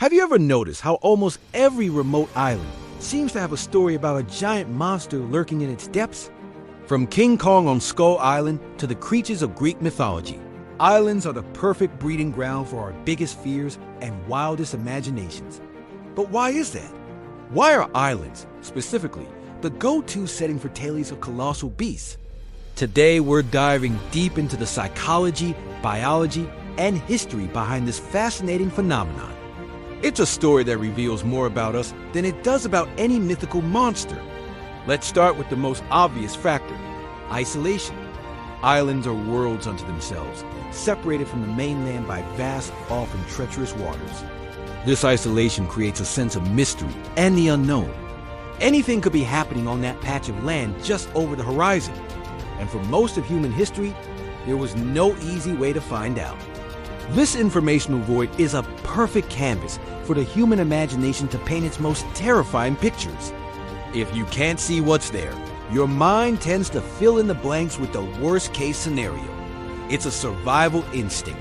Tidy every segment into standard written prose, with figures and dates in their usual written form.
Have you ever noticed how almost every remote island seems to have a story about a giant monster lurking in its depths? From King Kong on Skull Island to the creatures of Greek mythology, islands are the perfect breeding ground for our biggest fears and wildest imaginations. But why is that? Why are islands, specifically, the go-to setting for tales of colossal beasts? Today we're diving deep into the psychology, biology, and history behind this fascinating phenomenon. It's a story that reveals more about us than it does about any mythical monster. Let's start with the most obvious factor: isolation. Islands are worlds unto themselves, separated from the mainland by vast, often treacherous waters. This isolation creates a sense of mystery and the unknown. Anything could be happening on that patch of land just over the horizon. And for most of human history, there was no easy way to find out. This informational void is a perfect canvas for the human imagination to paint its most terrifying pictures. If you can't see what's there, your mind tends to fill in the blanks with the worst-case scenario. It's a survival instinct.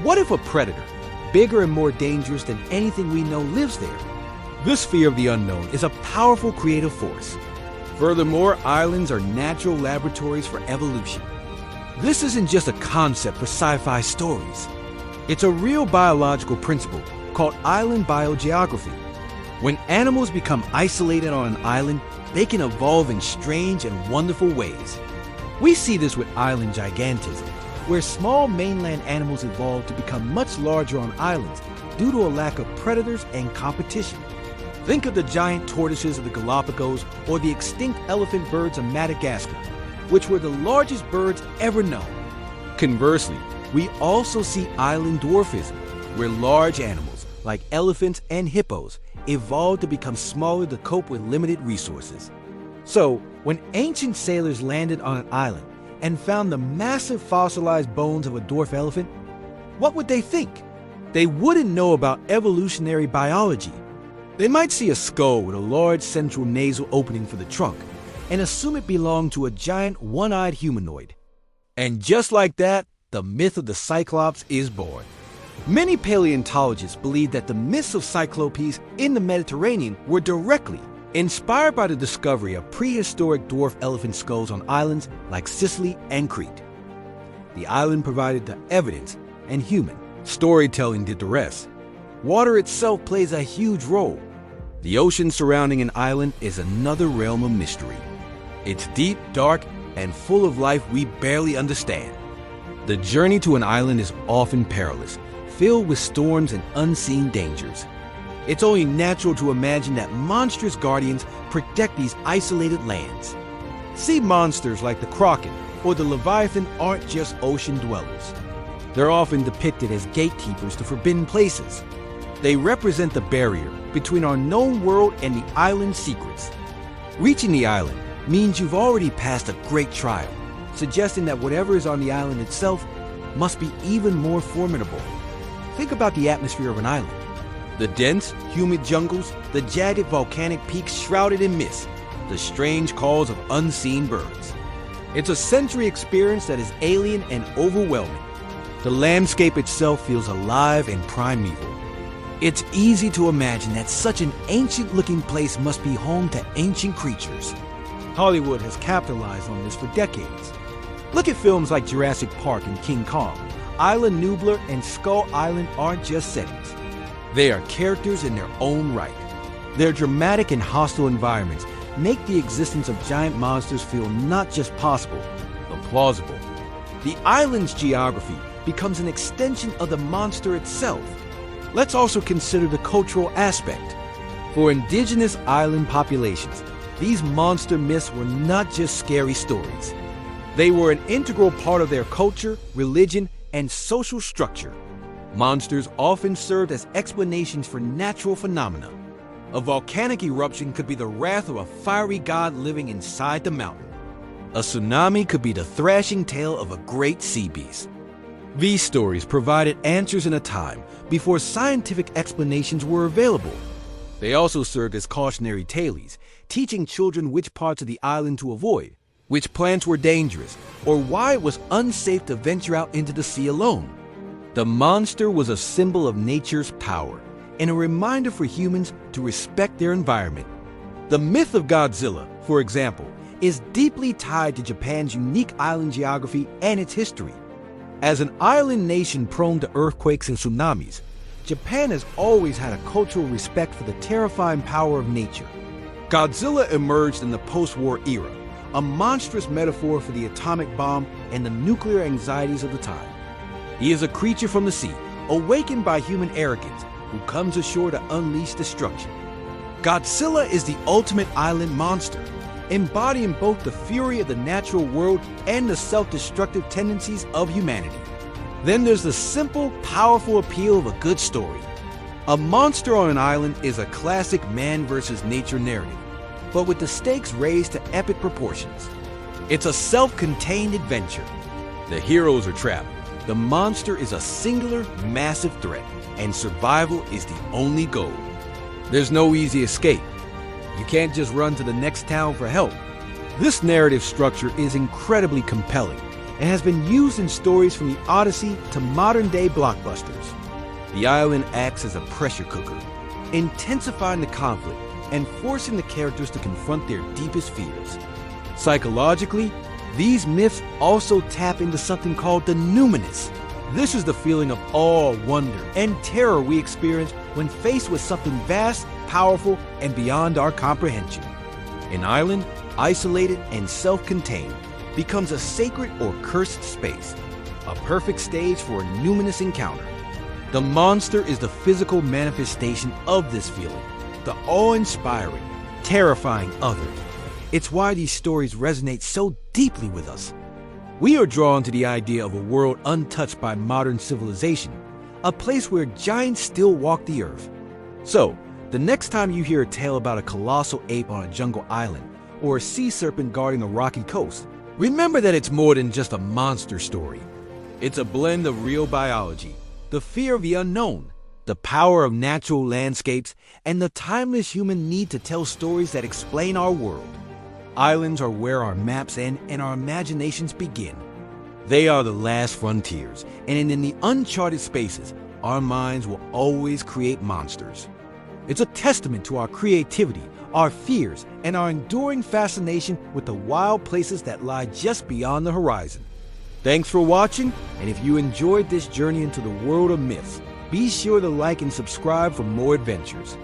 What if a predator, bigger and more dangerous than anything we know, lives there? This fear of the unknown is a powerful creative force. Furthermore, islands are natural laboratories for evolution. This isn't just a concept for sci-fi stories. It's a real biological principle called island biogeography. When animals become isolated on an island, they can evolve in strange and wonderful ways. We see this with Island Gigantism, where small mainland animals evolve to become much larger on islands due to a lack of predators and competition. Think of the giant tortoises of the Galapagos or the extinct elephant birds of Madagascar, which were the largest birds ever known. Conversely, we also see island dwarfism, where large animals like elephants and hippos evolved to become smaller to cope with limited resources. So, when ancient sailors landed on an island and found the massive fossilized bones of a dwarf elephant, what would they think? They wouldn't know about evolutionary biology. They might see a skull with a large central nasal opening for the trunk and assume it belonged to a giant one-eyed humanoid. And just like that, the myth of the Cyclops is born. Many paleontologists believe that the myths of Cyclopes in the Mediterranean were directly inspired by the discovery of prehistoric dwarf elephant skulls on islands like Sicily and Crete. The island provided the evidence, and human storytelling did the rest. Water itself plays a huge role. The ocean surrounding an island is another realm of mystery. It's deep, dark, and full of life we barely understand. The journey to an island is often perilous, filled with storms and unseen dangers. It's only natural to imagine that monstrous guardians protect these isolated lands. Sea monsters like the kraken or the leviathan aren't just ocean dwellers. They're often depicted as gatekeepers to forbidden places. They represent the barrier between our known world and the island's secrets. Reaching the island means you've already passed a great trial, suggesting that whatever is on the island itself must be even more formidable. Think about the atmosphere of an island. The dense, humid jungles, the jagged volcanic peaks shrouded in mist, the strange calls of unseen birds. It's a sensory experience that is alien and overwhelming. The landscape itself feels alive and primeval. It's easy to imagine that such an ancient-looking place must be home to ancient creatures. Hollywood has capitalized on this for decades. Look at films like Jurassic Park and King Kong. Island Nublar and Skull Island aren't just settings. They are characters in their own right. Their dramatic and hostile environments make the existence of giant monsters feel not just possible, but plausible. The island's geography becomes an extension of the monster itself. Let's also consider the cultural aspect. For indigenous island populations, these monster myths were not just scary stories. They were an integral part of their culture, religion, and social structure. Monsters often served as explanations for natural phenomena. A volcanic eruption could be the wrath of a fiery god living inside the mountain. A tsunami could be the thrashing tale of a great sea beast. These stories provided answers in a time before scientific explanations were available. They also served as cautionary tales, teaching children which parts of the island to avoid, which plants were dangerous, or why it was unsafe to venture out into the sea alone. The monster was a symbol of nature's power, and a reminder for humans to respect their environment. The myth of Godzilla, for example, is deeply tied to Japan's unique island geography and its history. As an island nation prone to earthquakes and tsunamis, Japan has always had a cultural respect for the terrifying power of nature. Godzilla emerged in the post-war era, a monstrous metaphor for the atomic bomb and the nuclear anxieties of the time. He is a creature from the sea, awakened by human arrogance, who comes ashore to unleash destruction. Godzilla is the ultimate island monster, embodying both the fury of the natural world and the self-destructive tendencies of humanity. Then there's the simple, powerful appeal of a good story. A Monster on an Island is a classic man versus nature narrative, but with the stakes raised to epic proportions. It's a self-contained adventure. The heroes are trapped. The monster is a singular, massive threat, and survival is the only goal. There's no easy escape. You can't just run to the next town for help. This narrative structure is incredibly compelling and has been used in stories from the Odyssey to modern-day blockbusters. The island acts as a pressure cooker, intensifying the conflict and forcing the characters to confront their deepest fears. Psychologically, these myths also tap into something called the numinous. This is the feeling of awe, wonder, and terror we experience when faced with something vast, powerful, and beyond our comprehension. An island, isolated and self-contained, becomes a sacred or cursed space, a perfect stage for a numinous encounter. The monster is the physical manifestation of this feeling, the awe-inspiring, terrifying other. It's why these stories resonate so deeply with us. We are drawn to the idea of a world untouched by modern civilization, a place where giants still walk the earth. So, the next time you hear a tale about a colossal ape on a jungle island or a sea serpent guarding a rocky coast, remember that it's more than just a monster story. It's a blend of real biology, the fear of the unknown, the power of natural landscapes, and the timeless human need to tell stories that explain our world. Islands are where our maps end and our imaginations begin. They are the last frontiers, and in the uncharted spaces, our minds will always create monsters. It's a testament to our creativity, our fears, and our enduring fascination with the wild places that lie just beyond the horizon. Thanks for watching, and if you enjoyed this journey into the world of myths, be sure to like and subscribe for more adventures.